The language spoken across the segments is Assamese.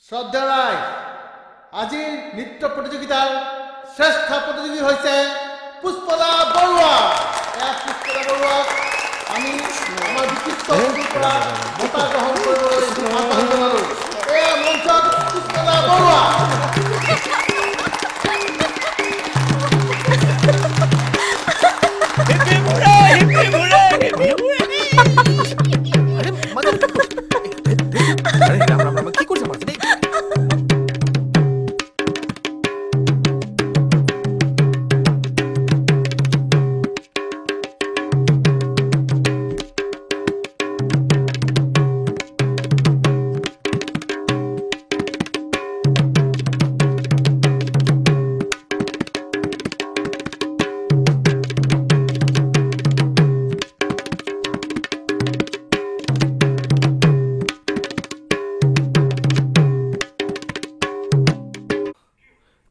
শ্ৰদ্ধা ৰায়, আজিৰ নৃত্য প্ৰতিযোগিতাৰ শ্ৰেষ্ঠ প্ৰতিযোগী হৈছে পুষ্পদা বৰুৱা। পুষ্পদা বৰুৱাক আমি আমাৰ বিশিষ্ট পৰা বঁটা গ্ৰহণ কৰিবলৈ আহ্বান জনালোঁ। মঞ্চত পুষ্পদা বৰুৱা।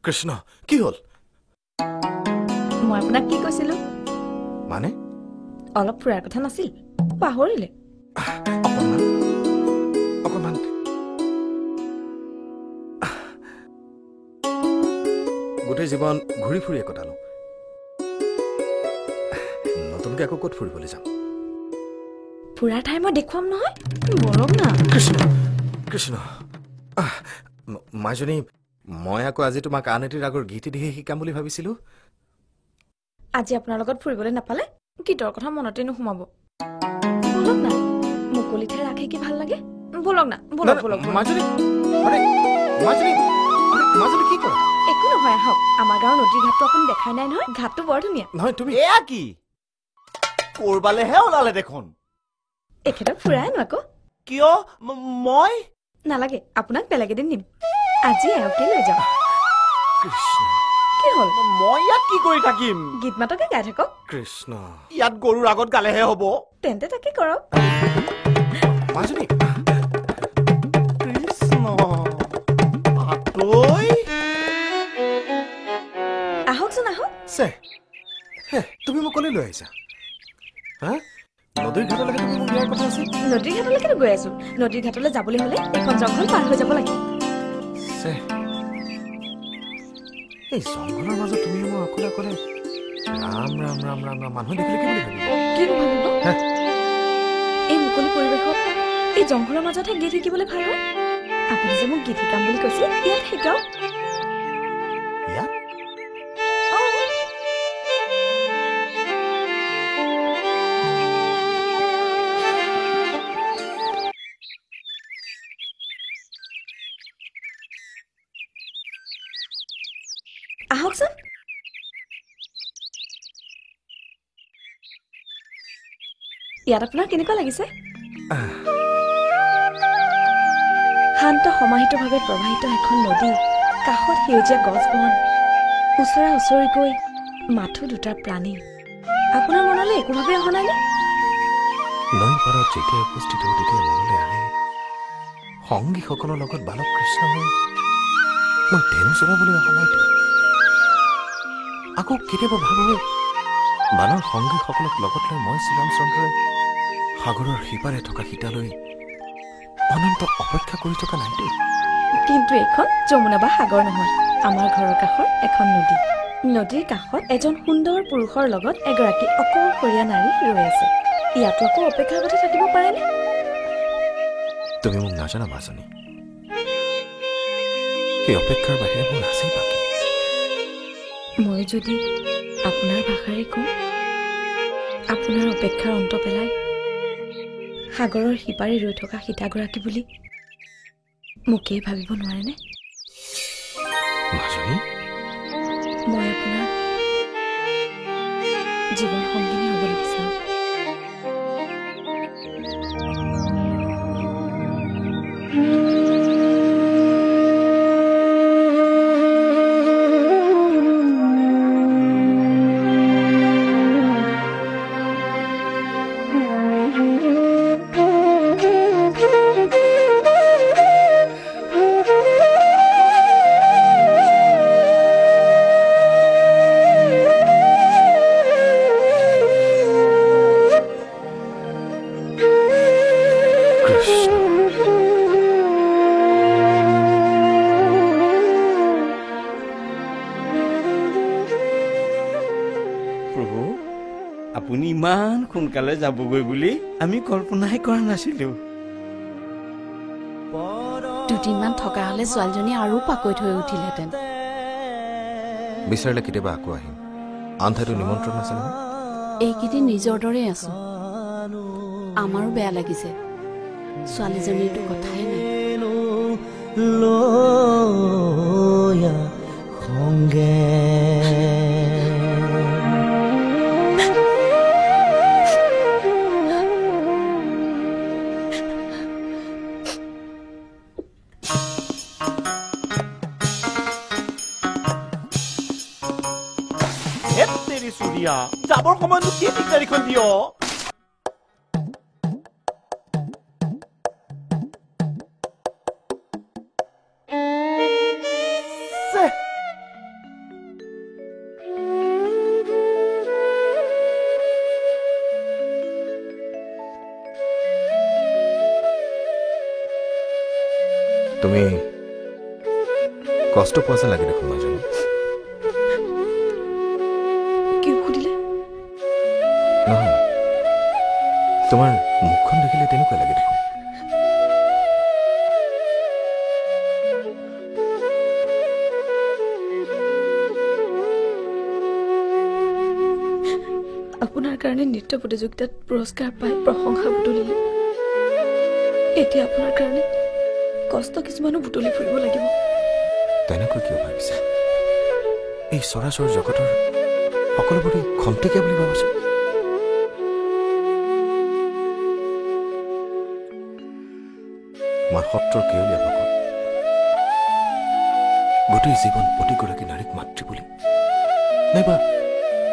কৃষ্ণ, কি হ'ল? মই আপোনাক কি কৈছিলো? মানে অলপ ফুৰাৰ কথা নাছিল, পাহৰিলে? অকণমান গোটেই জীৱন ঘূৰি ফুৰিয়ে কটালো। নতুনকে আকৌ ক'ত ফুৰিবলৈ যাম? ফুৰাৰ ঠাই মই দেখুৱাম নহয়, মৰম না। কৃষ্ণ কৃষ্ণ, মাইজনী, মই আকৌ আজি তোমাক আন এটিৰ আগৰ গীত দিহে শিকাম বুলি ভাবিছিলো। আজি আপোনাৰ লগত ফুৰিবলৈ নাপালে গীতৰ কথা মনতে নোসোমাব। বলক না, মুকলি ঠাই ৰাখি কি ভাল লাগে। বলক না, বলক বলক। মাজনী কি কৰা? একো নহয়, আহক। আমাৰ গাঁৱৰ নদীৰ ঘাটটো আপুনি দেখাই নাই নহয়, ঘাটটো বৰ ধুনীয়া। নহয় তুমি এয়া কি কৰবালেহে ওলালে দেখোন। এখেতক ফুৰাই আনো আকৌ। কিয়? মই নালাগে, আপোনাক বেলেগ এদিন নিম। আজি এওঁকে লৈ যাওঁ। কৃষ্ণ, কি হ'ল? মই ইয়াত কি কৰি থাকিম? গীত মাতকে গাই থাকক। কৃষ্ণ, ইয়াত গৰুৰ আগত গালেহে হব। তেন্তে তাকে কৰক। মাজনী, কৃষ্ণ, পাতৈ। আহকচোন আহক। তুমি মোক কলৈ লৈ আহিছা? হা? নদীৰ ঘাটলৈকে তুমি মোক দিয়াৰ কথা আছিল। নদীৰ ঘাটলৈকে গৈ আছো। নদীৰ ঘাটলৈ যাবলৈ হলে এখন জংঘল পাৰ হৈ যাব লাগে। এই জংঘলৰ মাজত তুমি মই অকলে অকলে ৰাম ৰাম ৰাম ৰাম ৰাম মানুহ দেখিলে কি বুলি ভাবিব? কিনো ভাবিব? এই মুকলি পৰিৱেশত এই জংঘলৰ মাজতহে গীত শিকিবলৈ ভাল হয়। আপুনি যে মোক গীত শিকাম বুলি কৈছিল, ইয়াত শিকাওক। ইয়াত? আহকচোন। ইয়াত আপোনাৰ কেনেকুৱা লাগিছে? শান্ত সমাহিতভাৱে প্ৰবাহিত এখন নদী, কাষত সেউজীয়া গছ বন, ওচৰা ওচৰিকৈ মাথো দুটাৰ প্ৰাণী। আপোনাৰ মনলৈ একোভাৱে অহা নাইনে? নৈ পাৰত যেতিয়া উপস্থিত হয় তেতিয়া মনলৈ আহে সংগীসকলৰ লগত বালক কৃষ্ণ হৈ মই ধেনু চলাবলৈ অহা নাইতো। আকৌ কেতিয়াবা ভাবো বানৰ সংগীসকলক লগত লৈ মই শ্ৰীৰামচন্দ্ৰই সাগৰৰ সিপাৰে থকা সীতালৈ অনন্ত অপেক্ষা কৰি থকা নাইতো। কিন্তু এইখন যমুনা বা সাগৰ নহয়, আমাৰ ঘৰৰ কাষৰ এখন নদী। নদীৰ কাষত এজন সুন্দৰ পুৰুষৰ লগত এগৰাকী অকলশৰীয়া নাৰী ৰৈ আছে। ইয়াতো আকৌ অপেক্ষাৰ কথা থাকিব পাৰেনে? তুমি মোক নাজানা মাজনী, সেই অপেক্ষাৰ বাহিৰে মোৰ আছেই বাকী। মই যদি আপোনাৰ ভাষাৰে কওঁ, আপোনাৰ অপেক্ষাৰ অন্ত পেলাই সাগৰৰ সিপাৰে ৰৈ থকা সীতাগৰাকী বুলি মোকেই ভাবিব নোৱাৰেনে? মাজনী, মই আপোনাৰ জীৱন সংগিনী হ'বলৈ বিচাৰোঁ। সোনকালে যাবগৈ বুলি আমি কল্পনাই কৰা নাছিলো দুদিনমান থকা হলে ছোৱালীজনী আৰু পাকৈ থৈ উঠিলহেঁতেন বিচাৰিলে কেতিয়াবা আকৌ আহিম আনঠাইতো নিমন্ত্ৰণ আছে নহয় এইকেইদিন নিজৰ দৰে আছো আমাৰো বেয়া লাগিছে ছোৱালীজনীৰতো কথাই নাই যাবৰ সময়ত কি দিগদাৰীখন দিয় তুমি কষ্ট পোৱা যেন লাগে দেখোন মাজনী কি সুধিলে নহয় তোমাৰ মুখখন দেখিলে তেনেকুৱা লাগে দেখোন আপোনাৰ কাৰণে নৃত্য প্ৰতিযোগিতাত পুৰস্কাৰ পাই প্ৰশংসা বুটলিলে এতিয়া আপোনাৰ কাৰণে কষ্ট কিছুমানো বুটলি ফুৰিব লাগিব তেনেকৈ কিয় ভাবিছা এই চৰাচৰ জগতৰ সকলোবোৰে খন্তেকীয়া বুলি ভাবিছো মই সত্ৰৰ কেৱলীয়া ভকত গোটেই জীৱন প্ৰতিগৰাকী নাৰীক মাতৃ বুলি নাইবা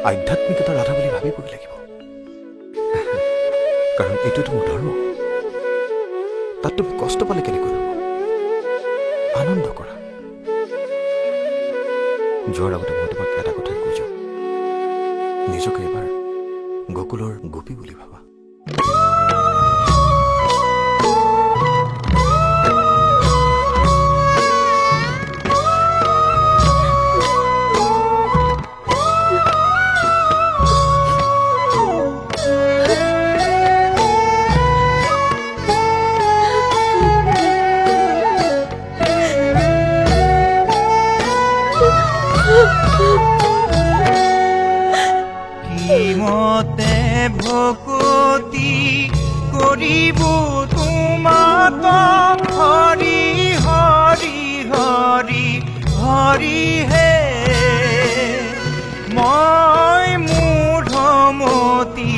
আধ্যাত্মিকতাৰ ৰাধা বুলি ভাবিবই লাগিব কাৰণ এইটোতো মোৰ ধৰ্ম তাত তুমি কষ্ট পালে কেনেকৈ হ'ব আনন্দ কৰা যোৱাৰ আগতে মই তোমাক এটা কথাই কৈ যাওঁ নিজকে এবাৰ গকুলৰ গোপী বুলি ভাবা মতে ভকতি কৰিব তোমাত হৰি হৰি হৰি হৰি হে মই মূঢ়মতি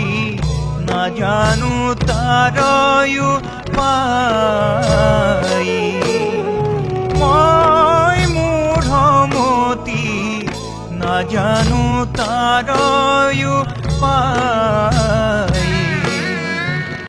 নাজানো তাৰয়ো পাই মই মূঢ়মতি নাজানো তাৰয়ো পাই